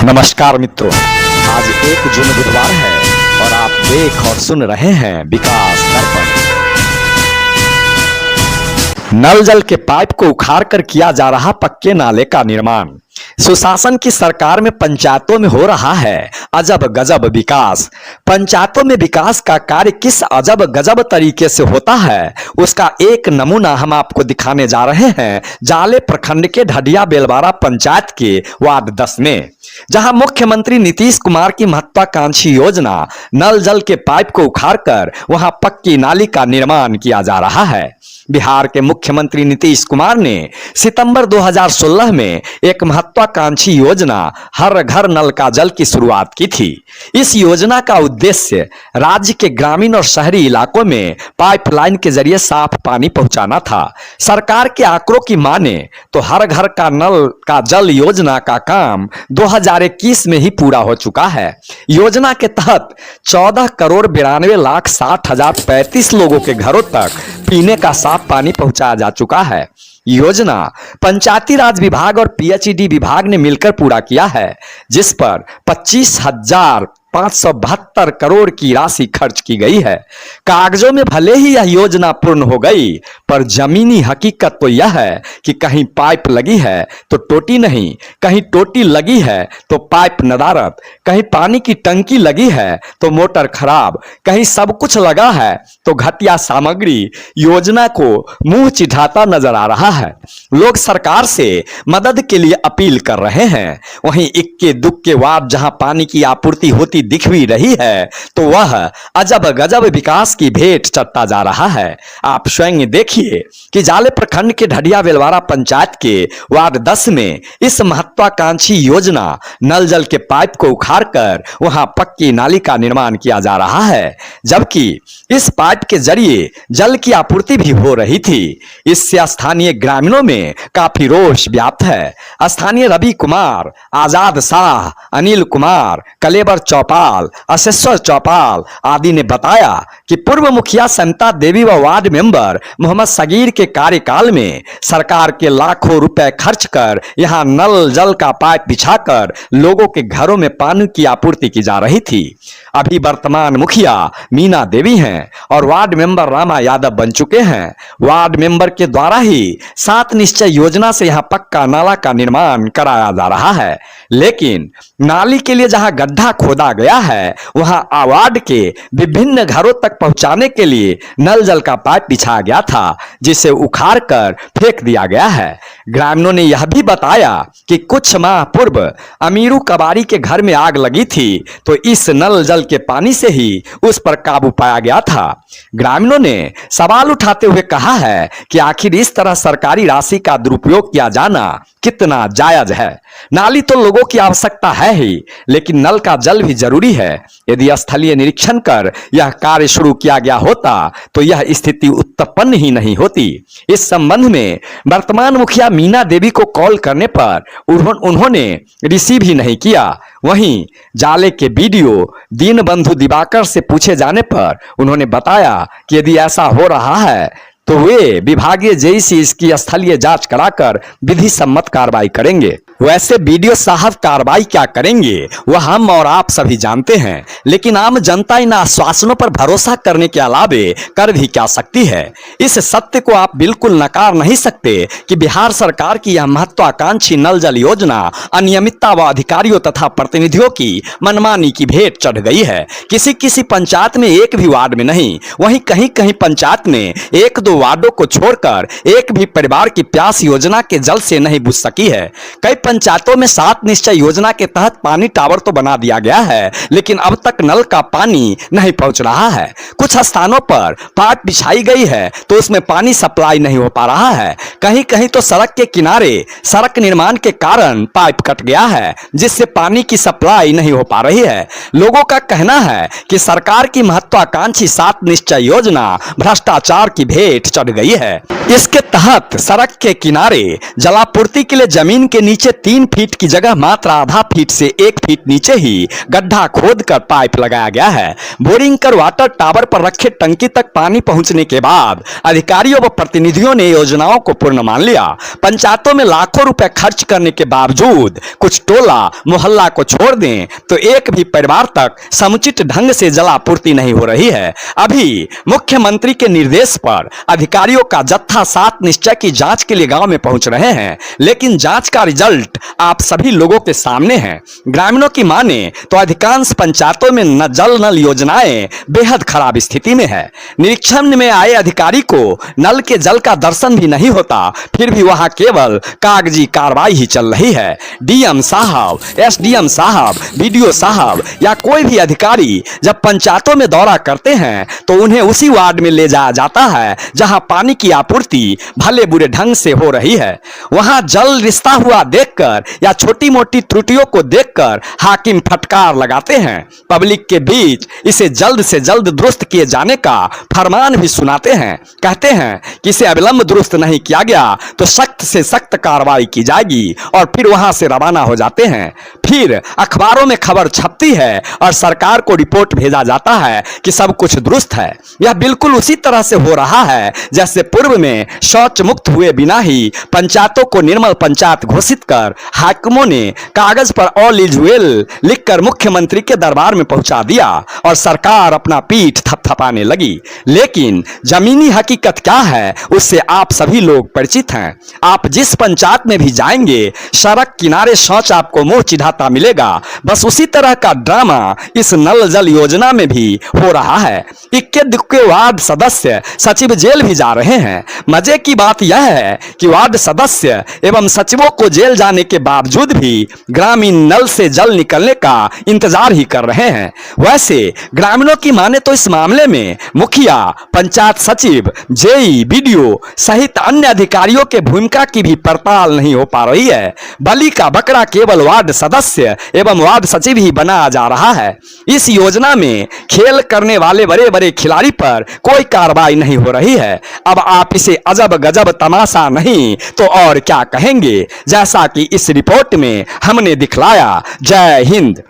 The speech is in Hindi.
नमस्कार मित्रों, आज 1 जून बुधवार है और आप देख और सुन रहे हैं विकास दर्पण। नल जल के पाइप को उखाड़कर किया जा रहा पक्के नाले का निर्माण। सुशासन की सरकार में पंचायतों में हो रहा है अजब गजब विकास। पंचायतों में विकास का कार्य किस अजब गजब तरीके से होता है, उसका एक नमूना हम आपको दिखाने जा रहे हैं जाले प्रखंड के ढडिया बेलवाड़ा पंचायत के वार्ड 10 में, जहां मुख्यमंत्री नीतीश कुमार की महत्वाकांक्षी योजना नल जल के पाइप को उखाड़कर वहां पक्की नाली का निर्माण किया जा रहा है। बिहार के मुख्यमंत्री नीतीश कुमार ने सितंबर 2016 में एक महत्वाकांक्षी योजना हर घर नल का जल की शुरुआत की थी। इस योजना का उद्देश्य राज्य के ग्रामीण और शहरी इलाकों में पाइपलाइन के जरिए साफ पानी पहुंचाना था। सरकार के आंकड़ों की माने तो हर घर का नल का जल योजना का काम 2021 में ही पूरा हो चुका है। योजना के तहत 14,92,60,035 लोगों के घरों तक पीने का साफ पानी पहुंचाया जा चुका है। योजना पंचायती राज विभाग और पीएचईडी विभाग ने मिलकर पूरा किया है, जिस पर 25,572 करोड़ की राशि खर्च की गई है। कागजों में भले ही यह योजना पूर्ण हो गई, पर जमीनी हकीकत तो यह है कि कहीं पाइप लगी है तो टोटी नहीं, कहीं टोटी लगी है तो पाइप नदारद, कहीं पानी की टंकी लगी है तो मोटर खराब, कहीं सब कुछ लगा है तो घटिया सामग्री योजना को मुंह चिढ़ाता नजर आ रहा है। लोग सरकार से मदद के लिए अपील कर रहे हैं, वहीं इक्के दुक्के वार्ड जहां पानी की आपूर्ति होती दिख भी रही है तो वह अजब गजब विकास की भेंट चढ़ता जा रहा है। आप स्वयं देखिए कि जाले प्रखंड के ढडिया बेलवाड़ा पंचायत के वार्ड 10 में इस महत्वाकांक्षी योजना नल जल के पाइप को उखाड़कर वहां पक्की नाली का निर्माण किया जा रहा है, जबकि इस पाइप के जरिए जल की आपूर्ति भी हो रही थी। इससे स्थानीय ग्रामीणों में काफी रोष व्याप्त है। स्थानीय रवि कुमार, आजाद शाह, अनिल कुमार, कलेबर चौपाल, अशेश्वर चौपाल आदि ने बताया कि पूर्व मुखिया संता देवी व वार्ड मेंबर मोहम्मद सगीर के कार्यकाल में सरकार के लाखों रुपए खर्च कर यहां नल जल का पाइप बिछाकर लोगों के घरों में पानी की आपूर्ति की जा रही थी। अभी वर्तमान मुखिया मीना देवी हैं और वार्ड मेंबर रामा यादव बन चुके हैं। वार्ड मेंबर के द्वारा ही 7 निश्चय योजना से यहां पक्का नाला का निर्माण कराया जा रहा है, लेकिन नाली के लिए जहां गड्ढा खोदा गया है वहां वार्ड के विभिन्न घरों तक पहुंचाने के लिए नल जल का पाइप बिछाया गया था, जिसे उखाड़ कर फेंक दिया गया है। ग्रामीणों ने यह भी बताया कि कुछ माह पूर्व अमीरू कबाड़ी के घर में आग लगी थी तो इस नल जल के पानी से ही उस पर काबू पाया गया था। ग्रामीणों ने सवाल उठाते हुए कहा है कि आखिर इस तरह सरकारी राशि का दुरुपयोग किया जाना कितना जायज है। नाली तो लोगों की आवश्यकता है ही, लेकिन नल का जल भी जरूरी है। यदि स्थलीय निरीक्षण कर यह कार्य शुरू किया गया होता तो यह स्थिति उत्पन्न ही नहीं होती। इस संबंध में वर्तमान मुखिया मीना देवी को कॉल करने पर उन्होंने रिसीव ही नहीं किया। वहीं जाले के बीडीओ दीनबंधु दिवाकर से पूछे जाने पर उन्होंने बताया कि यदि ऐसा हो रहा है तो वे विभागीय जेई से इसकी स्थलीय जांच कराकर विधि सम्मत कार्रवाई करेंगे। वैसे बीडीओ साहब कार्रवाई क्या करेंगे वह हम और आप सभी जानते हैं, लेकिन आम जनता इन आश्वासनों पर भरोसा करने के अलावे कर भी क्या सकती है। इस सत्य को आप बिल्कुल नकार नहीं सकते कि बिहार सरकार की यह महत्वाकांक्षी नल जल योजना अनियमितता व अधिकारियों तथा प्रतिनिधियों की मनमानी की भेंट चढ़ गई है। किसी किसी पंचायत में एक भी वार्ड में नहीं, वहीं कहीं कहीं पंचायत में 1-2 वार्डों को छोड़कर एक भी परिवार की प्यास योजना के जल से नहीं बुझ सकी है। कई पंचायतों में 7 निश्चय योजना के तहत पानी टावर तो बना दिया गया है, लेकिन अब तक नल का पानी नहीं पहुंच रहा है। कुछ स्थानों पर पाइप बिछाई गई है तो उसमें पानी सप्लाई नहीं हो पा रहा है। कहीं कहीं तो सड़क के किनारे सड़क निर्माण के कारण पाइप कट गया है, जिससे पानी की सप्लाई नहीं हो पा रही है। लोगों का कहना है कि सरकार की महत्वाकांक्षी 7 निश्चय योजना भ्रष्टाचार की भेंट चढ़ गई है। इसके तहत सड़क के किनारे जलापूर्ति के लिए जमीन के नीचे 3 फीट की जगह मात्र आधा फीट से 1 फीट नीचे ही गड्ढा खोदकर पाइप लगाया गया है। बोरिंग कर वाटर टावर पर रखे टंकी तक पानी पहुंचने के बाद अधिकारियों व प्रतिनिधियों ने योजनाओं को पूर्ण मान लिया। पंचायतों में लाखों रुपए खर्च करने के बावजूद कुछ टोला मोहल्ला को छोड़ दें तो एक भी परिवार तक समुचित ढंग से जलापूर्ति नहीं हो रही है। अभी मुख्यमंत्री के निर्देश पर अधिकारियों का जत्था 7 निश्चय की जांच के लिए गांव में पहुंच रहे हैं, लेकिन जांच का रिजल्ट आप सभी लोगों के सामने है। ग्रामीणों की माने तो अधिकांश पंचायतों में न जल नल योजनाएं बेहद खराब स्थिति में है। निरीक्षण में आए अधिकारी को नल के जल का दर्शन भी नहीं होता, फिर भी वहां केवल कागजी कार्रवाई ही चल रही है। डीएम साहब, एसडीएम साहब, बीडीओ साहब या कोई भी अधिकारी जब पंचायतों में दौरा करते हैं तो उन्हें उसी वार्ड में ले जाया जाता है जहां पानी की आपूर्ति भले बुरे ढंग से हो रही है। वहां जल रिश्ता हुआ देखकर या छोटी मोटी त्रुटियों को देखकर हाकिम फटकार लगाते हैं। पब्लिक के बीच इसे जल्द से जल्द दुरुस्त किए जाने का फरमान भी सुनाते हैं। कहते हैं कि इसे अविलंब दुरुस्त नहीं किया गया तो सख्त से सख्त कार्रवाई की जाएगी और फिर वहां से रवाना हो जाते हैं। फिर अखबारों में खबर छपती है और सरकार को रिपोर्ट भेजा जाता है कि सब कुछ दुरुस्त है। यह बिल्कुल उसी तरह से हो रहा है जैसे पूर्व में शौच मुक्त हुए बिना ही पंचायतों को निर्मल पंचायत घोषित कर हाकिमों ने कागज पर ऑल इज वेल लिखकर मुख्यमंत्री के दरबार में पहुंचा दिया और सरकार अपना पीठ थपथपाने लगी। लेकिन जमीनी हकीकत क्या है उससे आप सभी लोग परिचित हैं। आप जिस पंचायत में भी जाएंगे सड़क किनारे शौच आपको मुंह चिढ़ाता मिलेगा। बस उसी तरह का ड्रामा इस नल जल योजना में भी हो रहा है। इक्के दुक्के वार्ड सदस्य सचिव जेल भी जा रहे हैं। मजे की बात यह है कि वार्ड सदस्य एवं सचिवों को जेल जाने के बावजूद भी ग्रामीण नल से जल निकलने का इंतजार ही कर रहे हैं। वैसे ग्रामीणों की माने तो इस मामले में मुखिया, पंचायत सचिव, जेई, बीडीओ सहित अन्य अधिकारियों के भूमिका की भी पड़ताल नहीं हो पा रही है। बलि का बकरा केवल वार्ड सदस्य एवं वार्ड सचिव ही बनाया जा रहा है। इस योजना में खेल करने वाले बड़े बड़े खिलाड़ी पर कोई कार्रवाई नहीं हो रही है। अब आप इसे अजब गजब तमाशा नहीं तो और क्या कहेंगे, जैसा कि इस रिपोर्ट में हमने दिखलाया। जय हिंद।